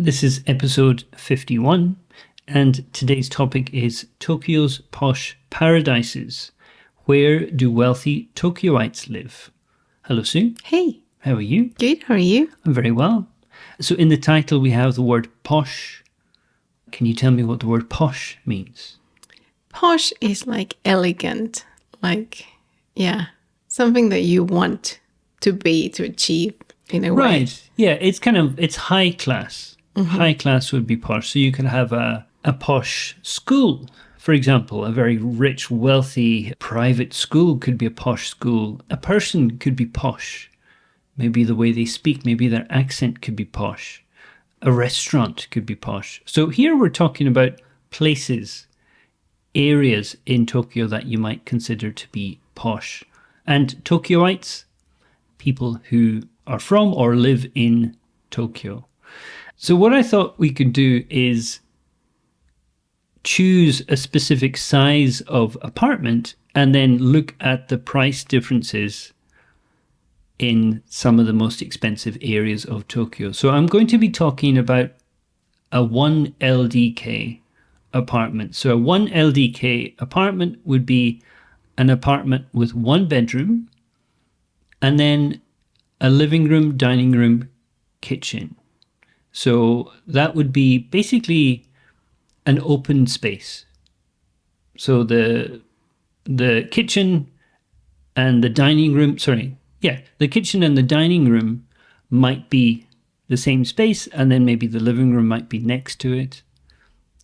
This is episode 51, and today's topic is Tokyo's posh paradises. Where do wealthy Tokyoites live? Hello, Sue. Hey. How are you? Good, how are you? I'm very well. So in the title we have the word posh. Can you tell me what the word posh means? Posh is like elegant, something that you want to be, to achieve in a way. Right, yeah, it's high class. Mm-hmm. High class would be posh. So you can have a posh school, for example. A very rich, wealthy private school could be a posh school. A person could be posh. Maybe the way they speak, maybe their accent could be posh. A restaurant could be posh. So here we're talking about places, areas in Tokyo that you might consider to be posh. And Tokyoites, people who are from or live in Tokyo. So what I thought we could do is choose a specific size of apartment and then look at the price differences in some of the most expensive areas of Tokyo. So I'm going to be talking about a 1 LDK apartment. So a 1 LDK apartment would be an apartment with one bedroom and then a living room, dining room, kitchen. So that would be basically an open space. So the kitchen and the dining room, the kitchen and the dining room might be the same space, and then maybe the living room might be next to it.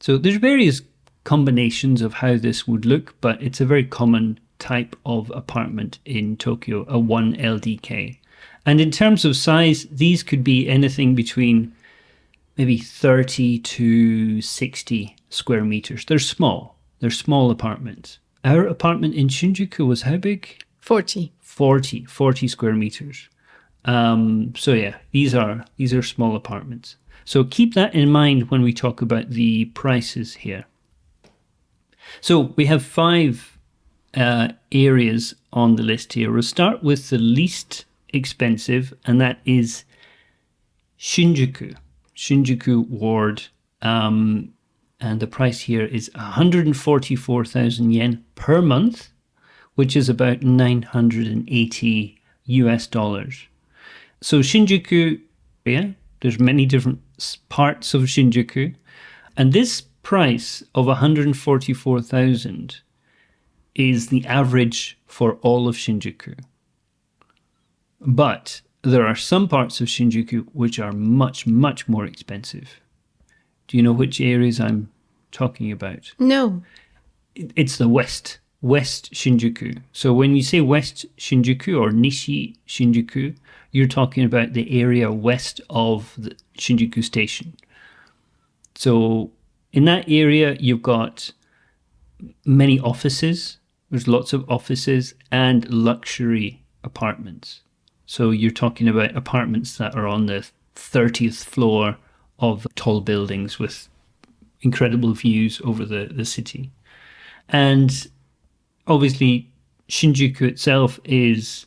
So there's various combinations of how this would look, but it's a very common type of apartment in Tokyo, a 1 LDK. And in terms of size, these could be anything between maybe 30 to 60 square meters. They're small apartments. Our apartment in Shinjuku was how big? 40 square meters. So yeah, these are small apartments. So keep that in mind when we talk about the prices here. So we have 5 areas on the list here. We'll start with the least expensive, and that is Shinjuku Ward. And the price here is 144,000 yen per month, which is about $980 US. So Shinjuku, there's many different parts of Shinjuku, and this price of 144,000 is the average for all of Shinjuku. But there are some parts of Shinjuku which are much, much more expensive. Do you know which areas I'm talking about? No. It's the West Shinjuku. So when you say West Shinjuku or Nishi Shinjuku, you're talking about the area west of the Shinjuku station. So in that area, you've got many offices. There's lots of offices and luxury apartments. So you're talking about apartments that are on the 30th floor of tall buildings with incredible views over the city. And obviously, Shinjuku itself is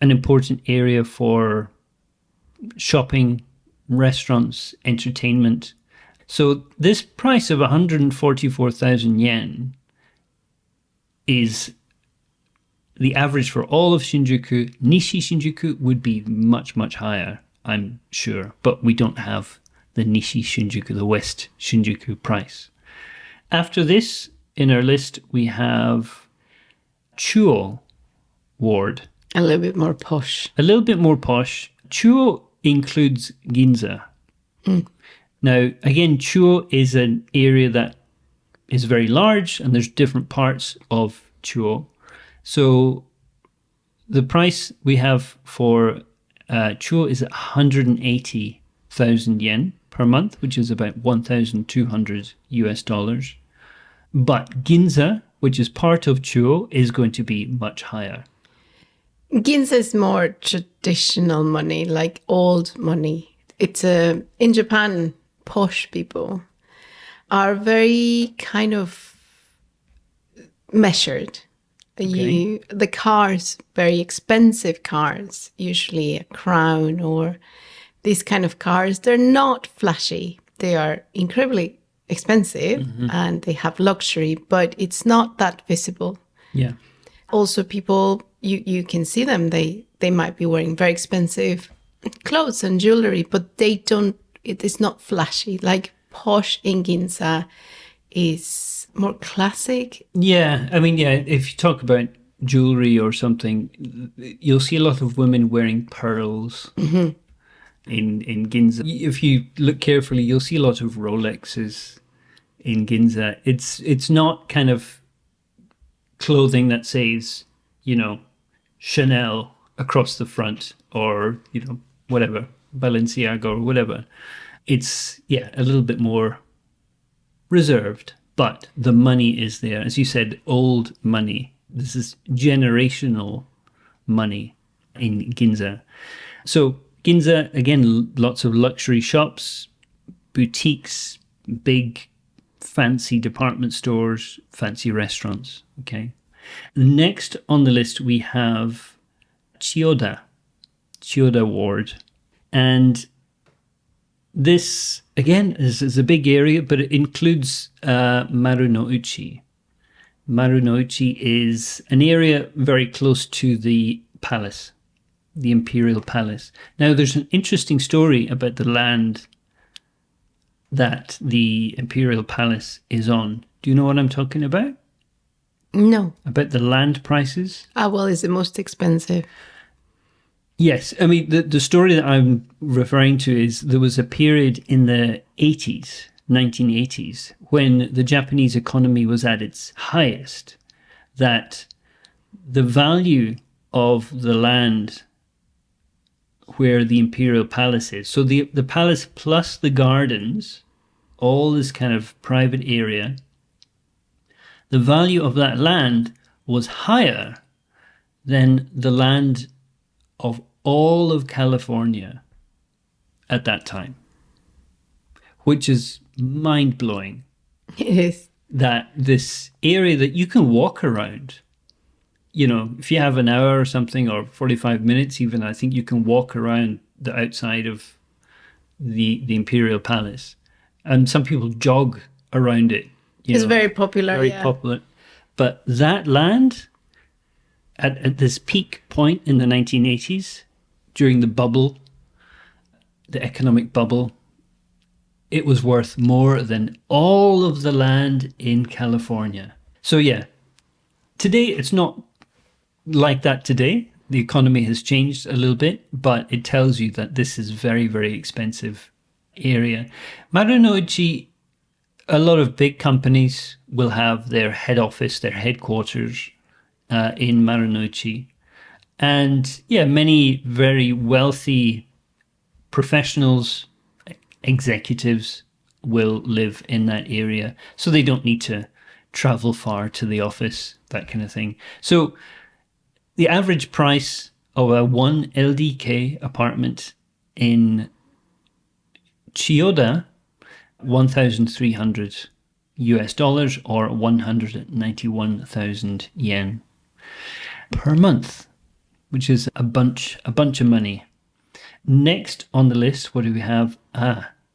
an important area for shopping, restaurants, entertainment. So this price of 144,000 yen is the average for all of Shinjuku. Nishi Shinjuku would be much, much higher, I'm sure. But we don't have the Nishi Shinjuku, the West Shinjuku price. After this, in our list, we have Chuo Ward. A little bit more posh. Chuo includes Ginza. Now, again, Chuo is an area that is very large, and there's different parts of Chuo. So the price we have for Chuo is 180,000 yen per month, which is about $1,200 US. But Ginza, which is part of Chuo, is going to be much higher. Ginza is more traditional money, like old money. It's in Japan, posh people are very kind of measured. Okay. The cars, very expensive cars, usually a Crown or these kind of cars, they're not flashy. They are incredibly expensive and they have luxury, but it's not that visible. Yeah. Also, people, you can see them. They might be wearing very expensive clothes and jewelry, but it is not flashy. Like posh in Ginza is more classic. Yeah. I mean, yeah, if you talk about jewelry or something, you'll see a lot of women wearing pearls in Ginza. If you look carefully, you'll see a lot of Rolexes in Ginza. It's not kind of clothing that says, Chanel across the front or, whatever, Balenciaga or whatever. It's, a little bit more reserved, but the money is there. As you said, old money. This is generational money in Ginza. So Ginza, again, lots of luxury shops, boutiques, big fancy department stores, fancy restaurants. Okay. Next on the list, we have Chiyoda Ward. And this, again, is a big area, but it includes Marunouchi. Marunouchi is an area very close to the palace, the imperial palace. Now, there's an interesting story about the land that the imperial palace is on. Do you know what I'm talking about? No. About the land prices? Well, is it most expensive? Yes. I mean, the story that I'm referring to is there was a period in the 80s, 1980s, when the Japanese economy was at its highest, that the value of the land where the imperial palace is, so the palace plus the gardens, all this kind of private area, the value of that land was higher than the land of all of California at that time, which is mind-blowing. It is. That this area that you can walk around, if you have an hour or something, or 45 minutes even, I think you can walk around the outside of the imperial palace. And some people jog around it. It's very popular. Very popular. But that land, at this peak point in the 1980s, during the bubble, the economic bubble, it was worth more than all of the land in California. So today it's not like that today. The economy has changed a little bit, but it tells you that this is very, very expensive area. Marunouchi, a lot of big companies will have their head office, their headquarters in Marunouchi. And many very wealthy professionals, executives will live in that area. So they don't need to travel far to the office, that kind of thing. So the average price of a 1 LDK apartment in Chiyoda, $1,300 or 191,000 yen per month, which is a bunch of money. Next on the list, what do we have?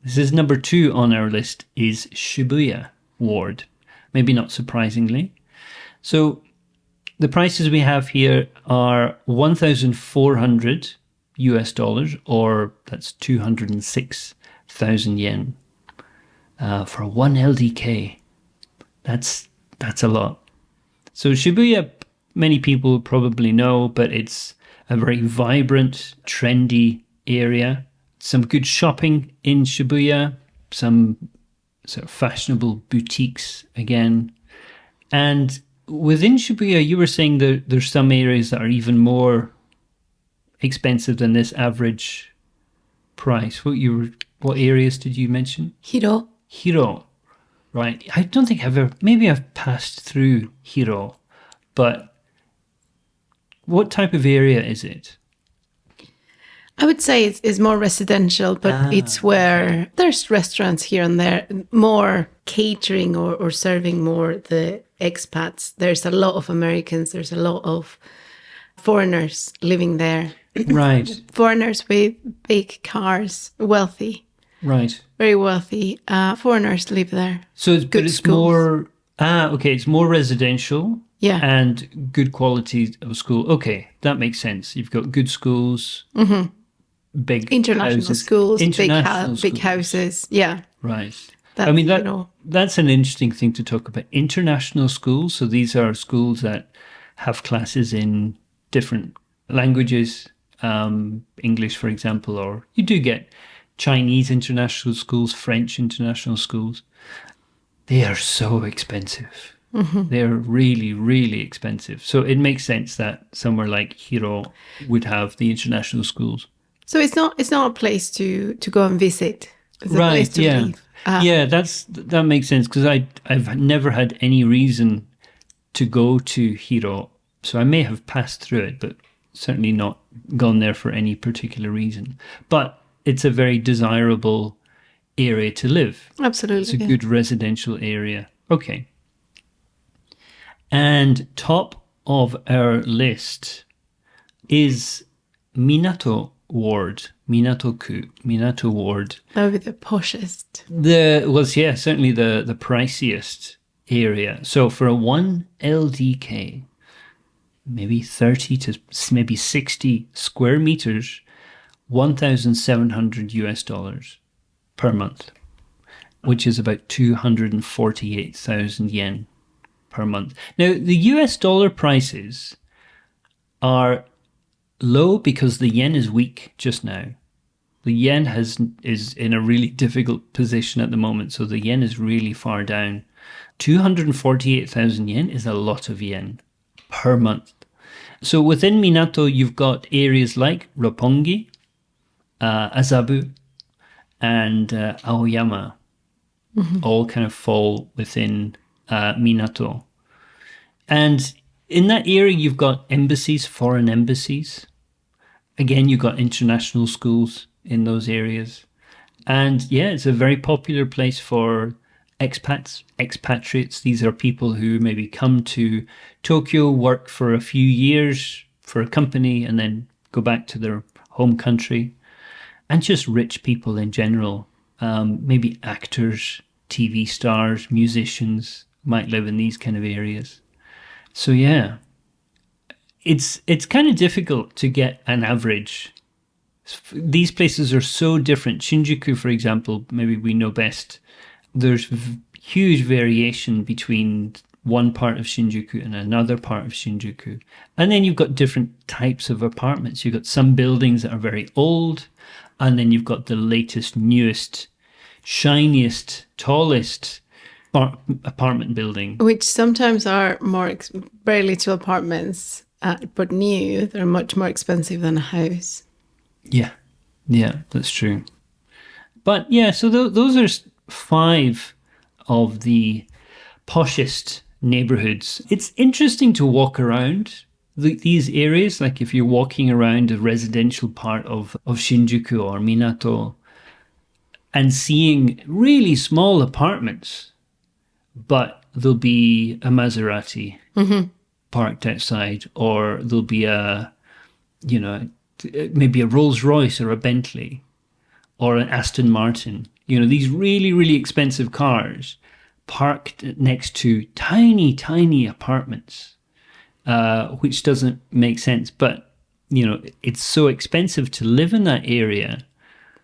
This is number 2 on our list, is Shibuya Ward. Maybe not surprisingly. So the prices we have here are $1,400 or that's 206,000 yen for 1 LDK. That's a lot. So Shibuya, many people probably know, but it's a very vibrant, trendy area. Some good shopping in Shibuya, some sort of fashionable boutiques again. And within Shibuya, you were saying that there's some areas that are even more expensive than this average price. What areas did you mention? Hiro. Right. I don't think maybe I've passed through Hiro, but what type of area is it? I would say it's more residential, but it's where there's restaurants here and there, more catering or serving more the expats. There's a lot of Americans, there's a lot of foreigners living there. Right. Foreigners with big cars, wealthy, Right. very wealthy foreigners live there. So it's, Good but it's schools. more, okay, it's more residential Yeah. and good quality of school. Okay, that makes sense. You've got good schools, big International houses, schools, international big schools. houses. Yeah. Right. That's, I mean, you know, that's an interesting thing to talk about. International schools. So these are schools that have classes in different languages, English, for example, or you do get Chinese international schools, French international schools. They are so expensive. They're really, really expensive. So it makes sense that somewhere like Hiro would have the international schools. so it's not a place to go and visit. It's a place to yeah. live. Yeah, that makes sense because I've never had any reason to go to Hiro. So I may have passed through it, but certainly not gone there for any particular reason. But it's a very desirable area to live. Absolutely. It's a good residential area. Okay. And top of our list is Minato Ward, Minato-ku, Minato Ward. That would be the poshest. Certainly the priciest area. So for a 1 LDK, maybe 30 to maybe 60 square meters, $1,700 per month, which is about 248,000 yen per month. Now, the US dollar prices are low because the yen is weak just now. The yen is in a really difficult position at the moment, so the yen is really far down. 248,000 yen is a lot of yen per month. So within Minato, you've got areas like Roppongi, Azabu, and Aoyama, all kind of fall within Minato. And in that area, you've got embassies, foreign embassies. Again, you've got international schools in those areas. And yeah, it's a very popular place for expatriates. These are people who maybe come to Tokyo, work for a few years for a company, and then go back to their home country. And just rich people in general, maybe actors, TV stars, musicians might live in these kind of areas. So yeah, it's kind of difficult to get an average. These places are so different. Shinjuku, for example, maybe we know best. There's huge variation between one part of Shinjuku and another part of Shinjuku. And then you've got different types of apartments. You've got some buildings that are very old, and then you've got the latest, newest, shiniest, tallest apartment building. Which sometimes are very little apartments, but new. They're much more expensive than a house. Yeah, that's true. But yeah, so those are 5 of the poshest neighborhoods. It's interesting to walk around these areas, like if you're walking around a residential part of Shinjuku or Minato and seeing really small apartments, but there'll be a Maserati parked outside, or there'll be maybe a Rolls Royce or a Bentley or an Aston Martin. These really, really expensive cars parked next to tiny, tiny apartments, which doesn't make sense. But, it's so expensive to live in that area.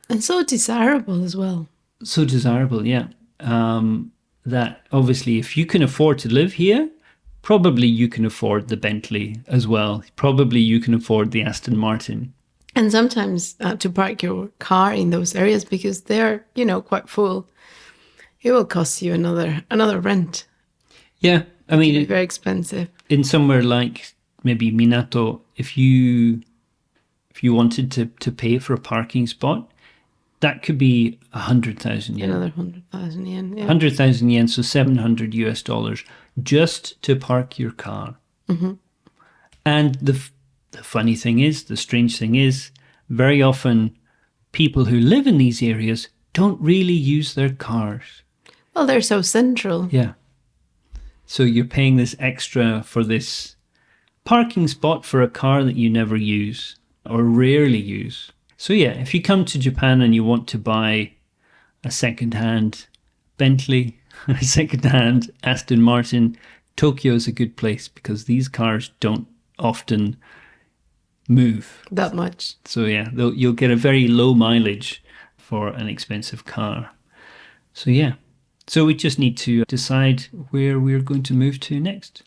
And so desirable as well. So desirable, yeah. That obviously if you can afford to live here, probably you can afford the Bentley as well. Probably you can afford the Aston Martin. And sometimes to park your car in those areas, because they're, quite full, it will cost you another rent. Yeah, I mean, it's very expensive. In somewhere like maybe Minato, if you wanted to pay for a parking spot, that could be 100,000 yen. Another 100,000 yen. Yeah. 100,000 yen, so $700 just to park your car. And the funny thing is, the strange thing is, very often people who live in these areas don't really use their cars. Well, they're so central. Yeah. So you're paying this extra for this parking spot for a car that you never use. or rarely use. So yeah, if you come to Japan and you want to buy a second-hand Bentley, a second-hand Aston Martin, Tokyo is a good place because these cars don't often move that much. So yeah, you'll get a very low mileage for an expensive car. So yeah, so we just need to decide where we're going to move to next.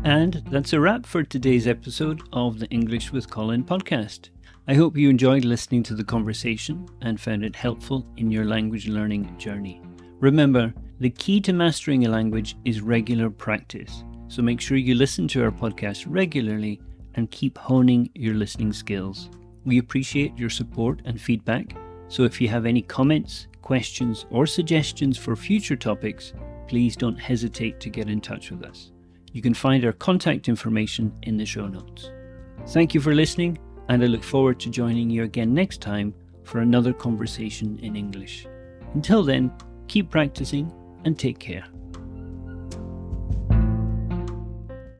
And that's a wrap for today's episode of the English with Colin podcast. I hope you enjoyed listening to the conversation and found it helpful in your language learning journey. Remember, the key to mastering a language is regular practice. So make sure you listen to our podcast regularly and keep honing your listening skills. We appreciate your support and feedback. So if you have any comments, questions, or suggestions for future topics, please don't hesitate to get in touch with us. You can find our contact information in the show notes. Thank you for listening, and I look forward to joining you again next time for another conversation in English. Until then, keep practicing and take care.